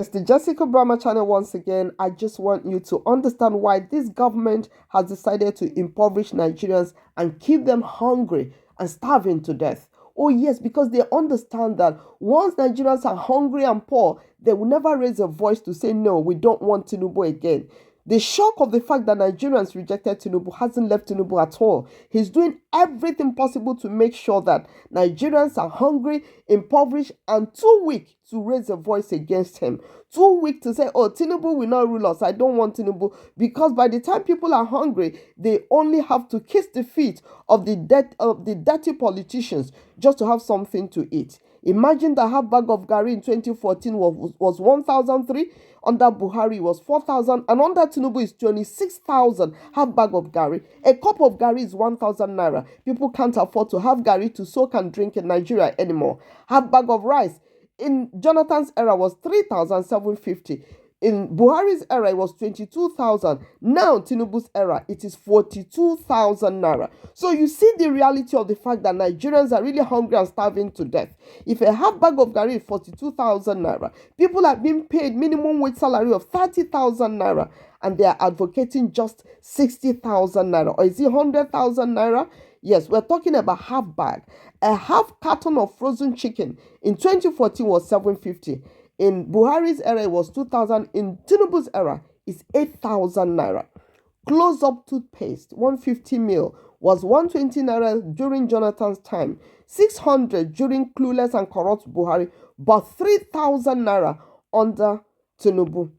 It's the Jessica Brahma channel once again. I just want you to understand why this government has decided to impoverish Nigerians and keep them hungry and starving to death. Oh, yes, because they understand that once Nigerians are hungry and poor, they will never raise a voice to say, no, we don't want Tinubu again. The shock of the fact that Nigerians rejected Tinubu hasn't left Tinubu at all. He's doing everything possible to make sure that Nigerians are hungry, impoverished, and too weak to raise a voice against him. Too weak to say, oh, Tinubu will not rule us. I don't want Tinubu. Because by the time people are hungry, they only have to kiss the feet of the dirty politicians just to have something to eat. Imagine that half bag of Gary in 2014 was 1,003. Under Buhari was 4,000. And under Tinubu is 26,000 half bag of Gary. A cup of Gary is 1,000 naira. People can't afford to have Gary to soak and drink in Nigeria anymore. Half bag of rice in Jonathan's era was 3,750. In Buhari's era, it was 22,000. Now, Tinubu's era, it is 42,000 naira. So you see the reality of the fact that Nigerians are really hungry and starving to death. If a half bag of Gari is 42,000 naira, people are being paid minimum wage salary of 30,000 naira, and they are advocating just 60,000 naira. Or is it 100,000 naira? Yes, we're talking about half bag. A half carton of frozen chicken in 2014 was 750. In Buhari's era, it was 2,000. In Tinubu's era, it's 8,000 naira. Close-up toothpaste, 150 ml, was 120 naira during Jonathan's time, 600 during clueless and corrupt Buhari, but 3,000 naira under Tinubu.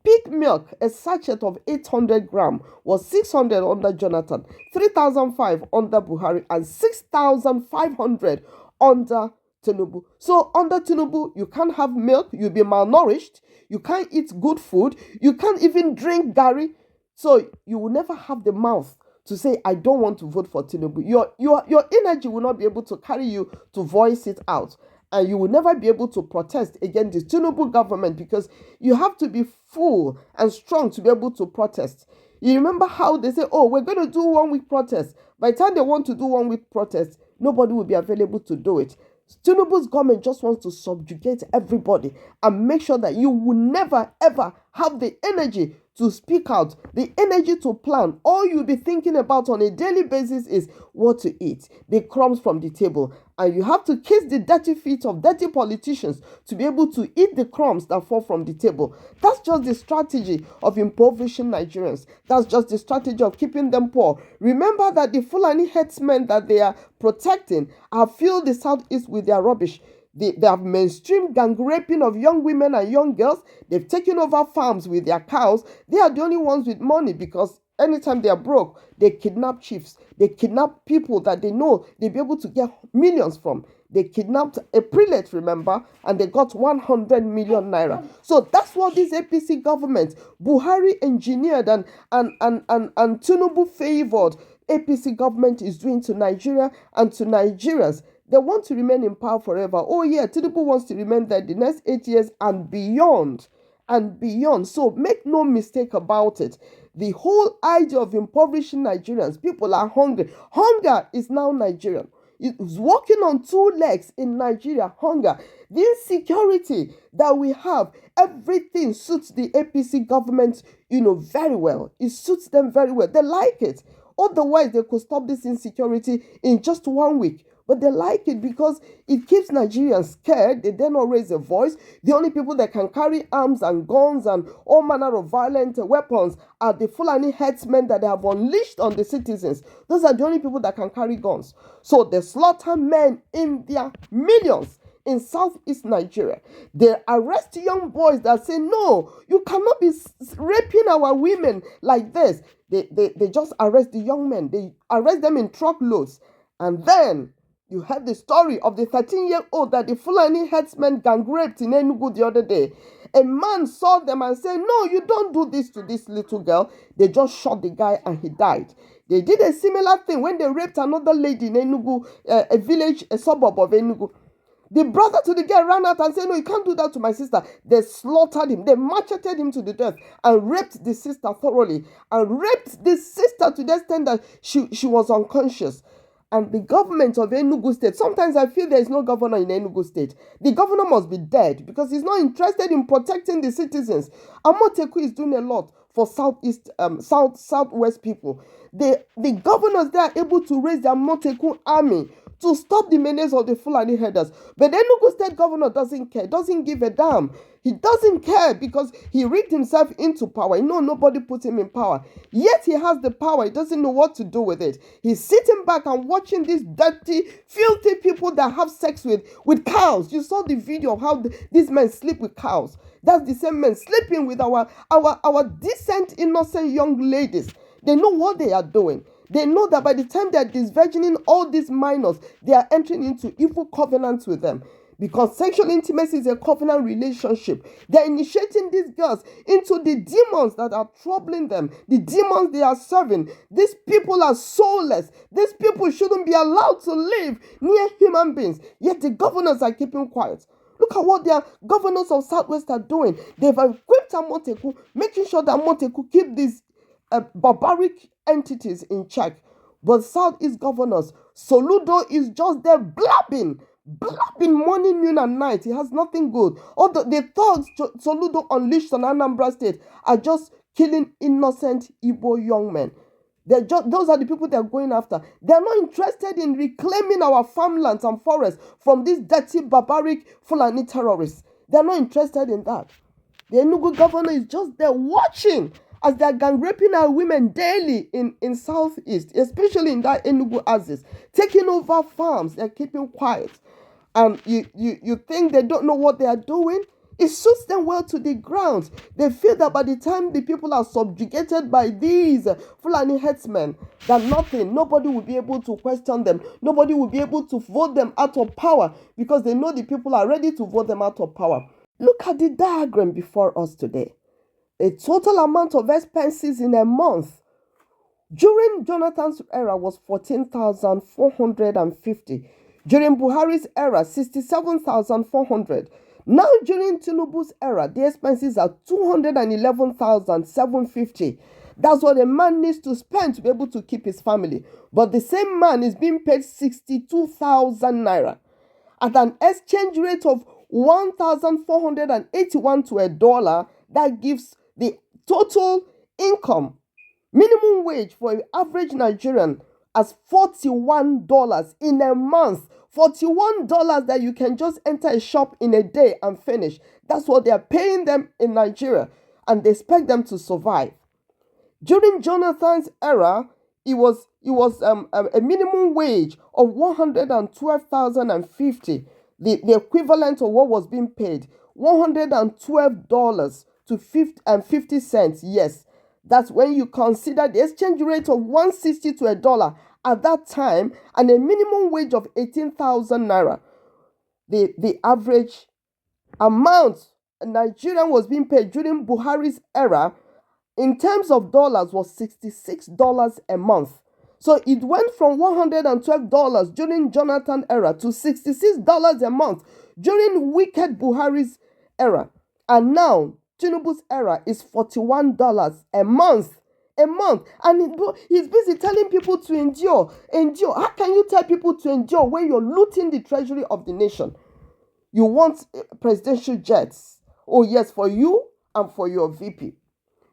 Pig milk, a sachet of 800 gram, was 600 under Jonathan, 3,005 under Buhari, and 6,500 under Tinubu. So under Tinubu, you can't have milk, you'll be malnourished, you can't eat good food, you can't even drink Gary. So you will never have the mouth to say, I don't want to vote for Tinubu. Your energy will not be able to carry you to voice it out. And you will never be able to protest against the Tinubu government because you have to be full and strong to be able to protest. You remember how they say, oh, we're going to do 1 week protest. By the time they want to do 1 week protest, nobody will be available to do it. Tinubu's government just wants to subjugate everybody and make sure that you will never ever have the energy to speak out, the energy to plan. All you'll be thinking about on a daily basis is what to eat, the crumbs from the table. And you have to kiss the dirty feet of dirty politicians to be able to eat the crumbs that fall from the table. That's just the strategy of impoverishing Nigerians. That's just the strategy of keeping them poor. Remember that the Fulani headsmen that they are protecting have filled the southeast with their rubbish. They have mainstream gang raping of young women and young girls. They've taken over farms with their cows. They are the only ones with money because anytime they are broke, they kidnap chiefs. They kidnap people that they know they'll be able to get millions from. They kidnapped a prelate, remember, and they got 100 million naira. So that's what this APC government, Buhari engineered and Tinubu favored APC government is doing to Nigeria and to Nigerians. They want to remain in power forever. Oh yeah, Tinubu wants to remain there the next 8 years and beyond. And beyond. So make no mistake about it. The whole idea of impoverishing Nigerians, people are hungry. Hunger is now Nigerian. It's walking on 2 legs in Nigeria, hunger. The insecurity that we have, everything suits the APC government, very well. It suits them very well. They like it. Otherwise, they could stop this insecurity in just 1 week. But they like it because it keeps Nigerians scared. They dare not raise a voice. The only people that can carry arms and guns and all manner of violent weapons are the Fulani headsmen that they have unleashed on the citizens. Those are the only people that can carry guns. So they slaughter men in their millions in southeast Nigeria. They arrest young boys that say, no, you cannot be raping our women like this. They just arrest the young men. They arrest them in truckloads. And then you heard the story of the 13-year-old that the Fulani headsmen gang raped in Enugu the other day. A man saw them and said, no, you don't do this to this little girl. They just shot the guy and he died. They did a similar thing when they raped another lady in Enugu, a village, a suburb of Enugu. The brother to the girl ran out and said, no, you can't do that to my sister. They slaughtered him. They macheted him to the death and raped the sister thoroughly. And raped the sister to the extent that she was unconscious. and the government of Enugu State, sometimes I feel there is no governor in Enugu State. The governor must be dead because he's not interested in protecting the citizens. Amoteku is doing a lot for southwest people. The governors, they are able to raise the Amoteku army to stop the menace of the Fulani herders. But the Enugu State governor doesn't care, doesn't give a damn. He doesn't care because he rigged himself into power. Nobody put him in power. Yet he has the power. He doesn't know what to do with it. He's sitting back and watching these dirty, filthy people that have sex with cows. You saw the video of how these men sleep with cows. That's the same men sleeping with our decent, innocent young ladies. They know what they are doing. They know that by the time they are disvirgining all these minors, they are entering into evil covenants with them. Because sexual intimacy is a covenant relationship. They're initiating these girls into the demons that are troubling them, the demons they are serving. These people are soulless. These people shouldn't be allowed to live near human beings. Yet the governors are keeping quiet. Look at what their governors of Southwest are doing. They've equipped Amoteku, making sure that Amoteku keep these barbaric entities in check. But Southeast governors, Soludo is just there blabbing morning, noon, and night. He has nothing good. All the thugs Soludo unleashed on Anambra State are just killing innocent Igbo young men. Those are the people they're going after. They're not interested in reclaiming our farmlands and forests from these dirty, barbaric Fulani terrorists. They're not interested in that. The Enugu governor is just there watching as they're gang raping our women daily in Southeast, especially in that Enugu axis, taking over farms. They're keeping quiet. And you think they don't know what they are doing? It suits them well to the ground. They feel that by the time the people are subjugated by these Fulani headsmen, that nobody will be able to question them. Nobody will be able to vote them out of power because they know the people are ready to vote them out of power. Look at the diagram before us today. A total amount of expenses in a month during Jonathan's era was 14,450. During Buhari's era, 67,400. Now during Tinubu's era, the expenses are 211,750. That's what a man needs to spend to be able to keep his family. But the same man is being paid 62,000 naira at an exchange rate of 1,481 to a dollar. That gives the total income, minimum wage for an average Nigerian as $41 in a month. $41 that you can just enter a shop in a day and finish. That's what they are paying them in Nigeria, and they expect them to survive. During Jonathan's era, it was a minimum wage of 112,050, the equivalent of what was being paid, $112 to 50 cents. Yes, that's when you consider the exchange rate of 160 to a dollar at that time, and a minimum wage of 18,000 naira. The average amount a Nigerian was being paid during Buhari's era in terms of dollars was $66 a month. So it went from $112 during Jonathan era to $66 a month during wicked Buhari's era. And now Tinubu's era is $41 a month. And he's busy telling people to endure. How can you tell people to endure when you're looting the treasury of the nation? You want presidential jets. Oh yes, for you and for your VP.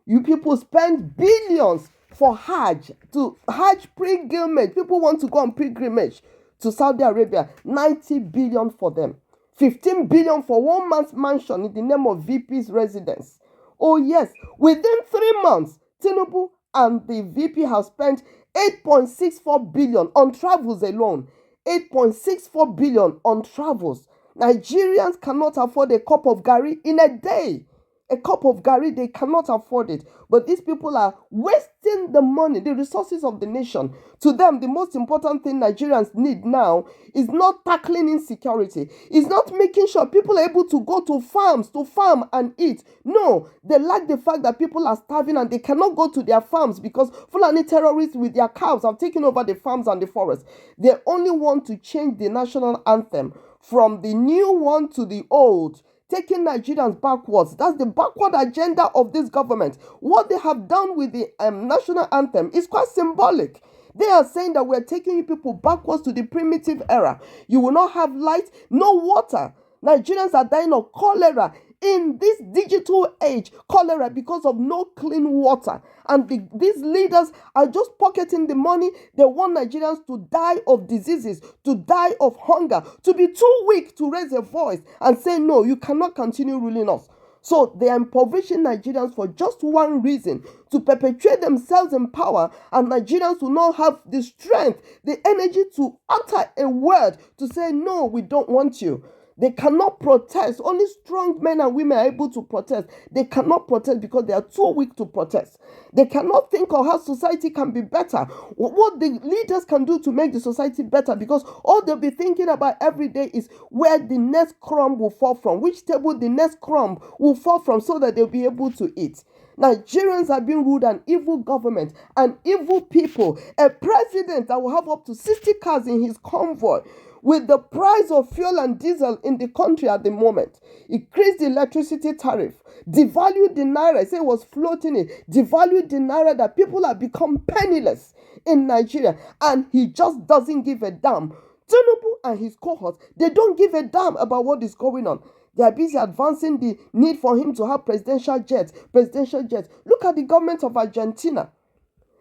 You people spend billions for Hajj pilgrimage. People want to go on pilgrimage to Saudi Arabia. 90 billion for them. 15 billion for one man's mansion in the name of VP's residence. Oh yes, within 3 months, Tinubu and the VP have spent 8.64 billion on travels alone. 8.64 billion on travels. Nigerians cannot afford a cup of gari in a day. A cup of gari, they cannot afford it. But these people are wasting the money, the resources of the nation. To them, the most important thing Nigerians need now is not tackling insecurity. It's not making sure people are able to go to farms, to farm and eat. No, they like the fact that people are starving and they cannot go to their farms because Fulani terrorists with their cows have taken over the farms and the forests. They only want to change the national anthem from the new one to the old, taking Nigerians backwards. That's the backward agenda of this government. What they have done with the national anthem is quite symbolic. They are saying that we're taking you people backwards to the primitive era. You will not have light, no water. Nigerians are dying of cholera in this digital age, cholera because of no clean water. And these leaders are just pocketing the money. They want Nigerians to die of diseases, to die of hunger, to be too weak to raise a voice and say, no, you cannot continue ruling us. So they are impoverishing Nigerians for just one reason, to perpetuate themselves in power, and Nigerians will not have the strength, the energy to utter a word to say, no, we don't want you. They cannot protest. Only strong men and women are able to protest. They cannot protest because they are too weak to protest. They cannot think of how society can be better, what the leaders can do to make the society better, because all they'll be thinking about every day is where the next crumb will fall from, which table the next crumb will fall from, so that they'll be able to eat. Nigerians are being ruled an evil government, an evil people, a president that will have up to 60 cars in his convoy. With the price of fuel and diesel in the country at the moment, increased the electricity tariff, devalued the naira, say it was floating it, devalued the naira, that people have become penniless in Nigeria, and he just doesn't give a damn. Tinubu and his cohorts, they don't give a damn about what is going on. They are busy advancing the need for him to have presidential jets. Look at the government of Argentina.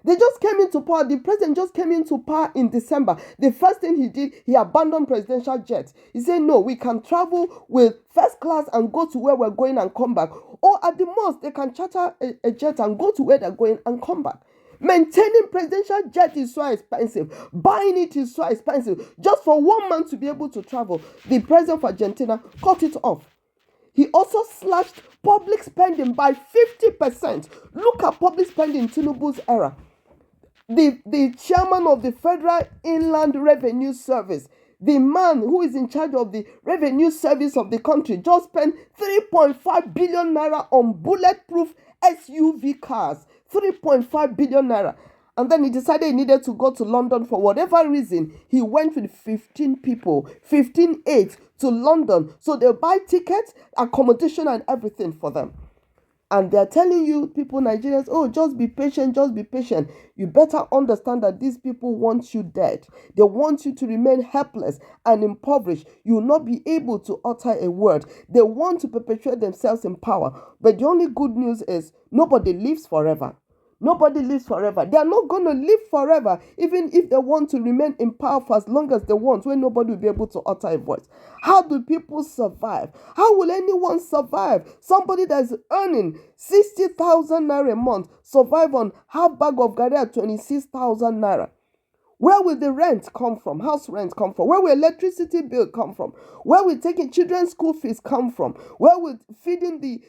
They just came into power. The president just came into power in December. The first thing he did, he abandoned presidential jets. He said, no, we can travel with first class and go to where we're going and come back. Or at the most, they can charter a jet and go to where they're going and come back. Maintaining presidential jet is so expensive. Buying it is so expensive. Just for one man to be able to travel, the president of Argentina cut it off. He also slashed public spending by 50%. Look at public spending in Tinubu's era. The chairman of the Federal Inland Revenue Service, the man who is in charge of the revenue service of the country, just spent 3.5 billion naira on bulletproof SUV cars. 3.5 billion naira. And then he decided he needed to go to London for whatever reason. He went with 15 people, 15 to London. So they'll buy tickets, accommodation, and everything for them. And they're telling you, people, Nigerians, oh, just be patient, just be patient. You better understand that these people want you dead. They want you to remain helpless and impoverished. You will not be able to utter a word. They want to perpetuate themselves in power. But the only good news is nobody lives forever. Nobody lives forever. They are not going to live forever, even if they want to remain in power for as long as they want, when nobody will be able to utter a voice. How do people survive? How will anyone survive? Somebody that is earning 60,000 naira a month survive on half bag of garri at 26,000 naira. Where will the rent come from? House rent come from? Where will electricity bill come from? Where will taking children's school fees come from? Where will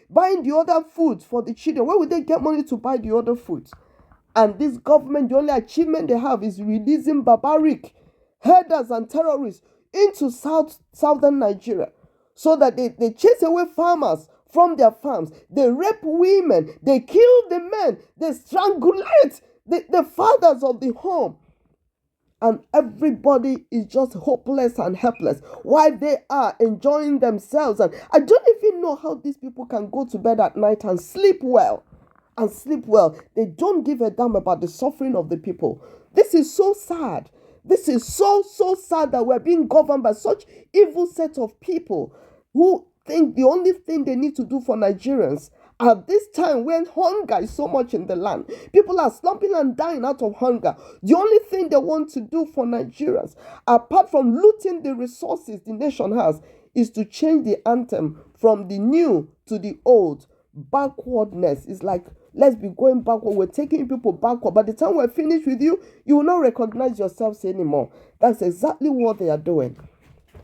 buying the other foods for the children? Where will they get money to buy the other foods? And this government, the only achievement they have is releasing barbaric herders and terrorists into southern Nigeria, so that they chase away farmers from their farms. They rape women. They kill the men. They strangulate the fathers of the home. And everybody is just hopeless and helpless while they are enjoying themselves. And I don't even know how these people can go to bed at night and sleep well. They don't give a damn about the suffering of the people. This is so sad. This is so sad that we're being governed by such evil set of people who think the only thing they need to do for Nigerians at this time, when hunger is so much in the land, people are slumping and dying out of hunger. The only thing they want to do for Nigerians, apart from looting the resources the nation has, is to change the anthem from the new to the old. Backwardness is like, let's be going backward. We're taking people backward. By the time we're finished with you, you will not recognize yourselves anymore. That's exactly what they are doing.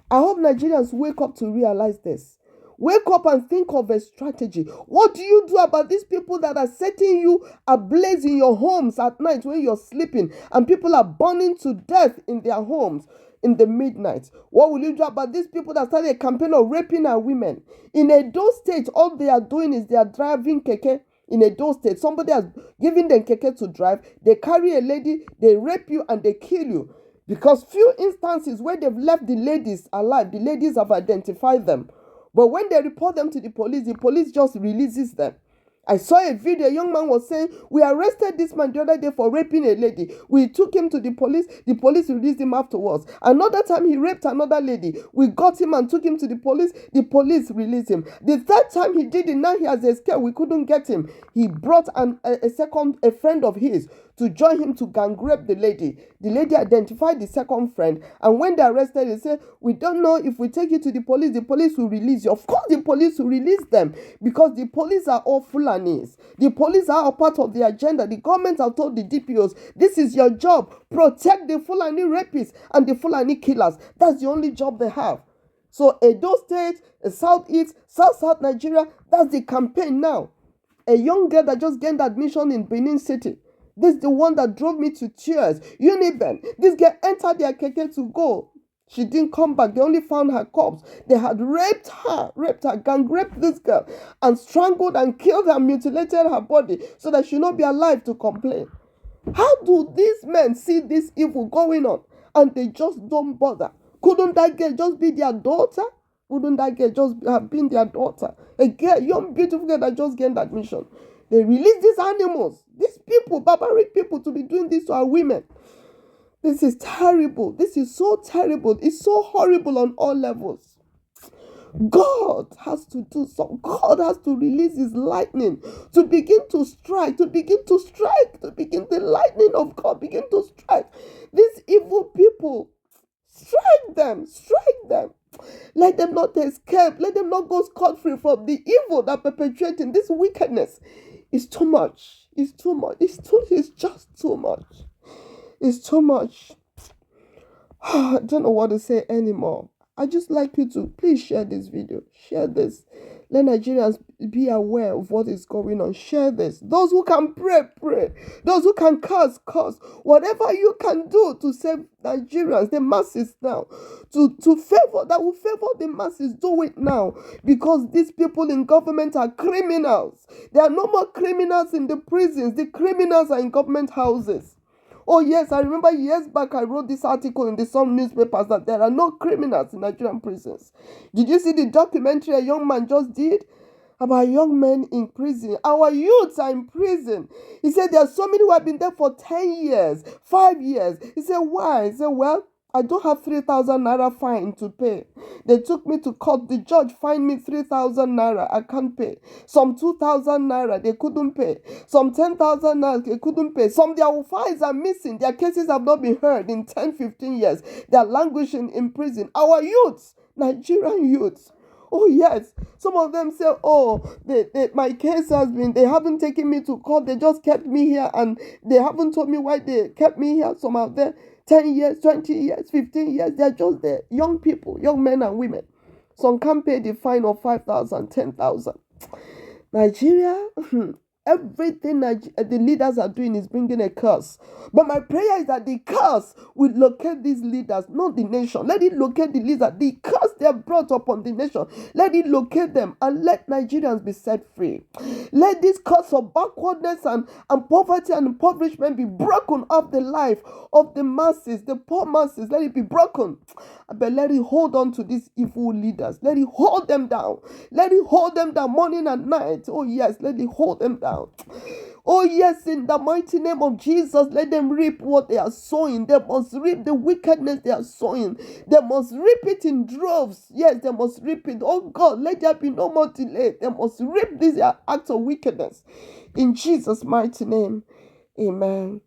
I hope Nigerians wake up to realize this. Wake up and think of a strategy. What do you do about these people that are setting you ablaze in your homes at night when you're sleeping, and people are burning to death in their homes in the midnight? What will you do about these people that started a campaign of raping our women? In Edo State, all they are doing is they are driving keke. In Edo State, somebody has given them keke to drive. They carry a lady, they rape you, and they kill you. Because few instances where they've left the ladies alive, the ladies have identified them. But when they report them to the police just releases them. I saw a video, a young man was saying, we arrested this man the other day for raping a lady. We took him to the police released him afterwards. Another time he raped another lady. We got him and took him to the police released him. The third time he did it, now he has escaped, we couldn't get him. He brought a friend of his to join him to gang rape the lady. The lady identified the second friend, and when they arrested, they said, we don't know if we take you to the police will release you. Of course the police will release them, because the police are all Fulanis. The police are a part of the agenda. The government have told the DPOs, this is your job, protect the Fulani rapists and the Fulani killers. That's the only job they have. So Edo State, Southeast, South Nigeria, that's the campaign now. A young girl that just gained admission in Benin City. This is the one that drove me to tears. Uniben, this girl entered their keke to go. She didn't come back. They only found her corpse. They had raped her, gang raped this girl, and strangled and killed her, mutilated her body so that she'll not be alive to complain. How do these men see this evil going on and they just don't bother? Couldn't that girl just be their daughter? Wouldn't that girl just have been their daughter? A girl, young, beautiful girl that just gained admission. They release these animals, these people, barbaric people, to be doing this to our women. This is terrible. This is so terrible. It's so horrible on all levels. God has to do something. God has to release his lightning to begin to strike, the lightning of God begin to strike these evil people. Strike them. Let them not escape. Let them not go scot-free from the evil that perpetrating this wickedness. It's too much. It's just too much. It's too much. I don't know what to say anymore. I just like you to please share this video. Share this. Let Nigerians be aware of what is going on. Share this. Those who can pray. Those who can curse. Whatever you can do to save Nigerians, the masses now, that will favor the masses, do it now. Because these people in government are criminals. There are no more criminals in the prisons. The criminals are in government houses. Oh yes, I remember years back I wrote this article in the Sun newspapers that there are no criminals in Nigerian prisons. Did you see the documentary a young man just did about young men in prison? Our youths are in prison. He said there are so many who have been there for 10 years, 5 years. He said, why? He said, well, I don't have 3,000 naira fine to pay. They took me to court. The judge fined me 3,000 naira. I can't pay. Some 2,000 naira, they couldn't pay. Some 10,000 naira, they couldn't pay. Some their files are missing. Their cases have not been heard in 10, 15 years. They are languishing in prison. Our youths, Nigerian youths. Oh yes, some of them say, oh, my case has been, they haven't taken me to court. They just kept me here and they haven't told me why they kept me here. Some of them 10 years, 20 years, 15 years, they're just there. Young people, young men and women. Some can't pay the fine of 5,000, 10,000. Nigeria, everything the leaders are doing is bringing a curse. But my prayer is that the curse will locate these leaders, not the nation. Let it locate the leaders. The curse they have brought upon the nation, let it locate them and let Nigerians be set free. Let this curse of backwardness and poverty and impoverishment be broken off the life of the masses, the poor masses. Let it be broken. But let it hold on to these evil leaders. Let it hold them down. Let it hold them down morning and night. Oh yes, let it hold them down. Oh yes, in the mighty name of Jesus, let them reap what they are sowing. They must reap the wickedness they are sowing. They must reap it in droves. Yes, they must reap it. Oh God, let there be no more delay. They must reap these acts of wickedness. In Jesus' mighty name, amen.